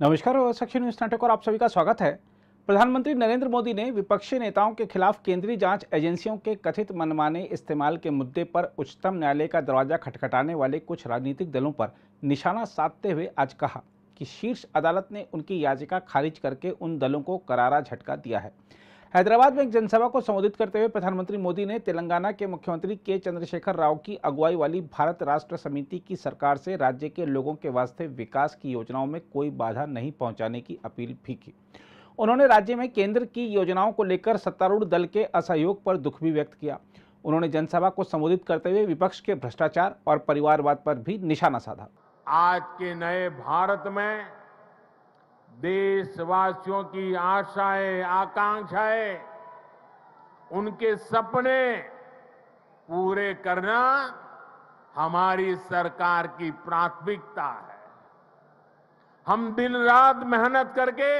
नमस्कार और साक्षी न्यूज नाटक और आप सभी का स्वागत है। प्रधानमंत्री नरेंद्र मोदी ने विपक्षी नेताओं के खिलाफ केंद्रीय जांच एजेंसियों के कथित मनमाने इस्तेमाल के मुद्दे पर उच्चतम न्यायालय का दरवाजा खटखटाने वाले कुछ राजनीतिक दलों पर निशाना साधते हुए आज कहा कि शीर्ष अदालत ने उनकी याचिका खारिज करके उन दलों को करारा झटका दिया है। हैदराबाद में एक जनसभा को संबोधित करते हुए प्रधानमंत्री मोदी ने तेलंगाना के मुख्यमंत्री के चंद्रशेखर राव की अगुवाई वाली भारत राष्ट्र समिति की सरकार से राज्य के लोगों के वास्ते विकास की योजनाओं में कोई बाधा नहीं पहुंचाने की अपील भी की। उन्होंने राज्य में केंद्र की योजनाओं को लेकर सत्तारूढ़ दल के असहयोग पर दुख भी व्यक्त किया। उन्होंने जनसभा को संबोधित करते हुए विपक्ष के भ्रष्टाचार और परिवारवाद पर भी निशाना साधा। आज के नए भारत में देशवासियों की आशाएं, आकांक्षाएं, उनके सपने पूरे करना हमारी सरकार की प्राथमिकता है। हम दिन रात मेहनत करके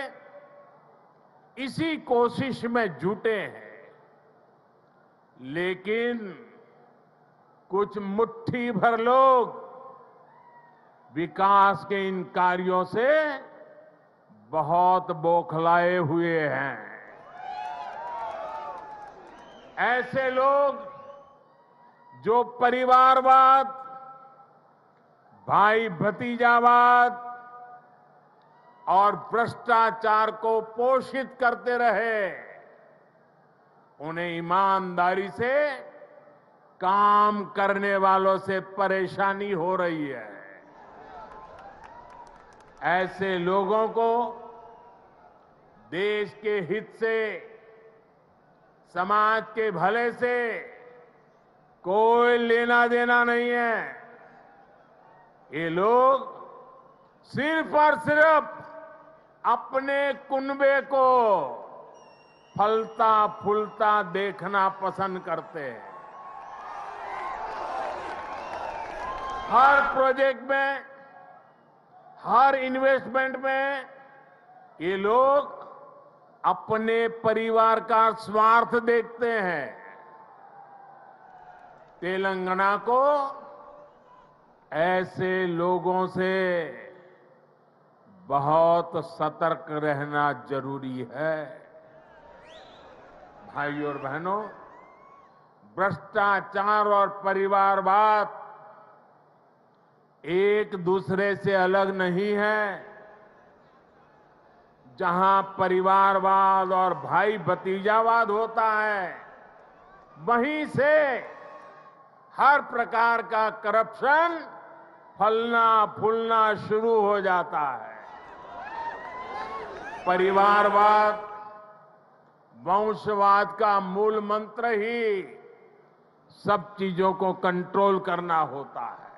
इसी कोशिश में जुटे हैं, लेकिन कुछ मुट्ठी भर लोग विकास के इन कार्यों से बहुत बौखलाए हुए हैं। ऐसे लोग जो परिवारवाद, भाई भतीजावाद और भ्रष्टाचार को पोषित करते रहे, उन्हें ईमानदारी से काम करने वालों से परेशानी हो रही है। ऐसे लोगों को देश के हित से, समाज के भले से कोई लेना देना नहीं है। ये लोग सिर्फ और सिर्फ अपने कुनबे को फलता फूलता देखना पसंद करते हैं। हर प्रोजेक्ट में, हर इन्वेस्टमेंट में ये लोग अपने परिवार का स्वार्थ देखते हैं। तेलंगाना को ऐसे लोगों से बहुत सतर्क रहना जरूरी है। भाइयों और बहनों, भ्रष्टाचार और परिवारवाद एक दूसरे से अलग नहीं है। जहां परिवारवाद और भाई भतीजावाद होता है, वहीं से हर प्रकार का करप्शन फलना फूलना शुरू हो जाता है। परिवारवाद, वंशवाद का मूल मंत्र ही सब चीजों को कंट्रोल करना होता है।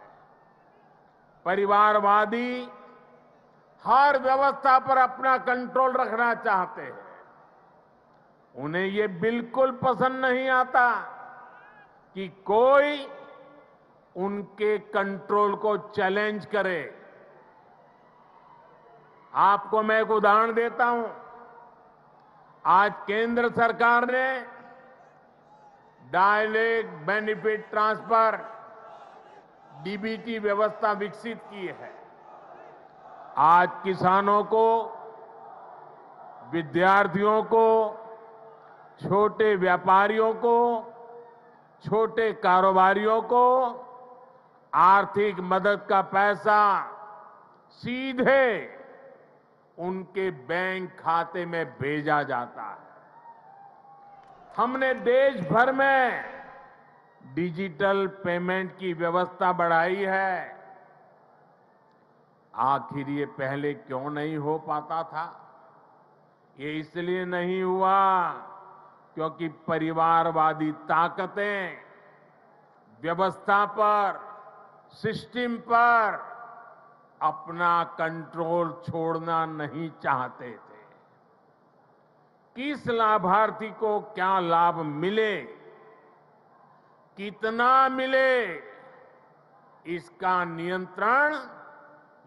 परिवारवादी हर व्यवस्था पर अपना कंट्रोल रखना चाहते हैं। उन्हें ये बिल्कुल पसंद नहीं आता कि कोई उनके कंट्रोल को चैलेंज करे। आपको मैं एक उदाहरण देता हूं। आज केंद्र सरकार ने डायरेक्ट बेनिफिट ट्रांसफर डीबीटी व्यवस्था विकसित की है। आज किसानों को, विद्यार्थियों को, छोटे व्यापारियों को, छोटे कारोबारियों को आर्थिक मदद का पैसा सीधे उनके बैंक खाते में भेजा जाता है। हमने देश भर में डिजिटल पेमेंट की व्यवस्था बढ़ाई है। आखिर ये पहले क्यों नहीं हो पाता था? ये इसलिए नहीं हुआ क्योंकि परिवारवादी ताकतें व्यवस्था पर, सिस्टम पर अपना कंट्रोल छोड़ना नहीं चाहते थे। किस लाभार्थी को क्या लाभ मिले, कितना मिले, इसका नियंत्रण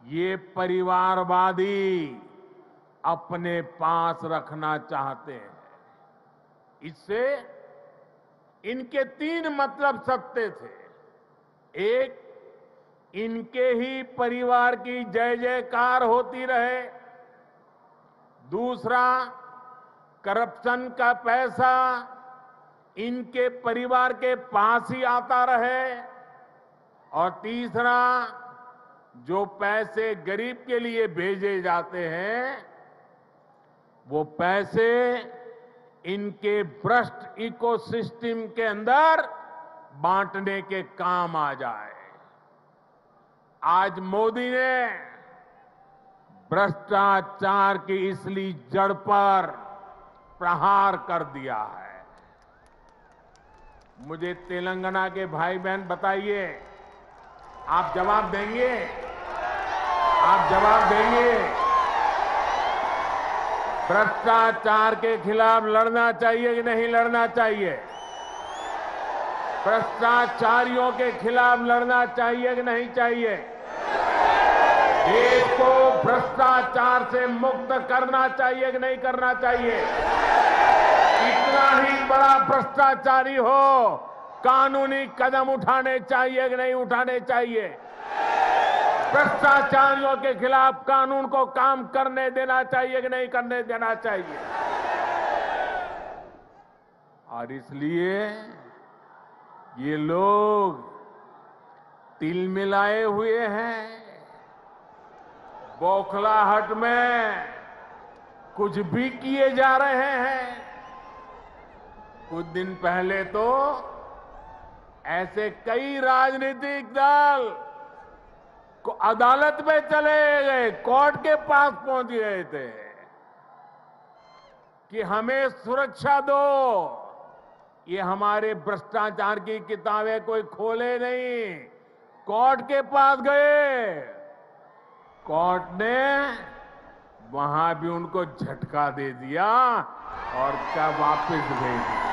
ये परिवारवादी अपने पास रखना चाहते हैं। इससे इनके तीन मतलब सत्य थे। एक, इनके ही परिवार की जय जयकार होती रहे, दूसरा, करप्शन का पैसा इनके परिवार के पास ही आता रहे, और तीसरा, जो पैसे गरीब के लिए भेजे जाते हैं वो पैसे इनके भ्रष्ट इकोसिस्टम के अंदर बांटने के काम आ जाए। आज मोदी ने भ्रष्टाचार की इसलिए जड़ पर प्रहार कर दिया है। मुझे तेलंगाना के भाई बहन बताइए, आप जवाब देंगे? आप जवाब देंगे? भ्रष्टाचार के खिलाफ लड़ना चाहिए कि नहीं लड़ना चाहिए? भ्रष्टाचारियों के खिलाफ लड़ना चाहिए कि नहीं चाहिए? देश को भ्रष्टाचार से मुक्त करना चाहिए कि नहीं करना चाहिए? इतना ही बड़ा भ्रष्टाचारी हो, कानूनी कदम उठाने चाहिए कि नहीं उठाने चाहिए? भ्रष्टाचारियों के खिलाफ कानून को काम करने देना चाहिए कि नहीं करने देना चाहिए? और इसलिए ये लोग तिल मिलाए हुए हैं, बौखलाहट में कुछ भी किए जा रहे हैं। कुछ दिन पहले तो ऐसे कई राजनीतिक दल को अदालत में चले गए, कोर्ट के पास पहुंच गए थे कि हमें सुरक्षा दो, ये हमारे भ्रष्टाचार की किताबें कोई खोले नहीं। कोर्ट के पास गए, कोर्ट ने वहां भी उनको झटका दे दिया और क्या वापस भेज दिया।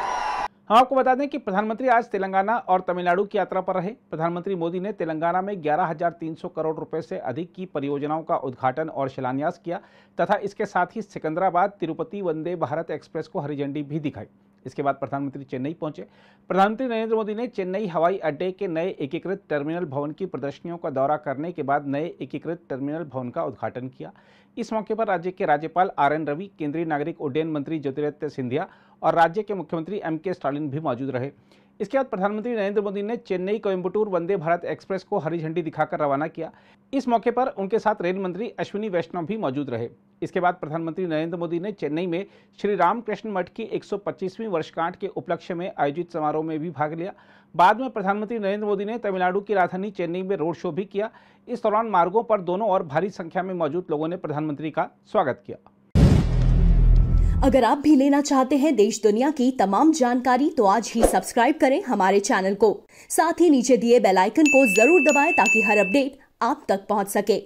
हम आपको बता दें कि प्रधानमंत्री आज तेलंगाना और तमिलनाडु की यात्रा पर रहे। प्रधानमंत्री मोदी ने तेलंगाना में 11,300 करोड़ रुपए से अधिक की परियोजनाओं का उद्घाटन और शिलान्यास किया तथा इसके साथ ही सिकंदराबाद तिरुपति वंदे भारत एक्सप्रेस को हरी झंडी भी दिखाई। इसके बाद प्रधानमंत्री चेन्नई पहुंचे। प्रधानमंत्री नरेंद्र मोदी ने चेन्नई हवाई अड्डे के नए एकीकृत टर्मिनल भवन की प्रदर्शनियों का दौरा करने के बाद नए एकीकृत टर्मिनल भवन का उद्घाटन किया। इस मौके पर राज्य के राज्यपाल RN रवि, केंद्रीय नागरिक उड्डयन मंत्री ज्योतिरादित्य सिंधिया और राज्य के मुख्यमंत्री MK स्टालिन भी मौजूद रहे। इसके बाद प्रधानमंत्री नरेंद्र मोदी ने चेन्नई कोयंबटूर वंदे भारत एक्सप्रेस को हरी झंडी दिखाकर रवाना किया। इस मौके पर उनके साथ रेल मंत्री अश्विनी वैष्णव भी मौजूद रहे। इसके बाद प्रधानमंत्री नरेंद्र मोदी ने चेन्नई में श्री रामकृष्ण मठ की 125वीं वर्षगांठ के उपलक्ष्य में आयोजित समारोह में भी भाग लिया। बाद में प्रधानमंत्री नरेंद्र मोदी ने तमिलनाडु की राजधानी चेन्नई में रोड शो भी किया। इस दौरान मार्गों पर दोनों ओर भारी संख्या में मौजूद लोगों ने प्रधानमंत्री का स्वागत किया। अगर आप भी लेना चाहते हैं देश दुनिया की तमाम जानकारी तो आज ही सब्सक्राइब करें हमारे चैनल को। साथ ही नीचे दिए बेल आइकन को जरूर दबाएं ताकि हर अपडेट आप तक पहुंच सके।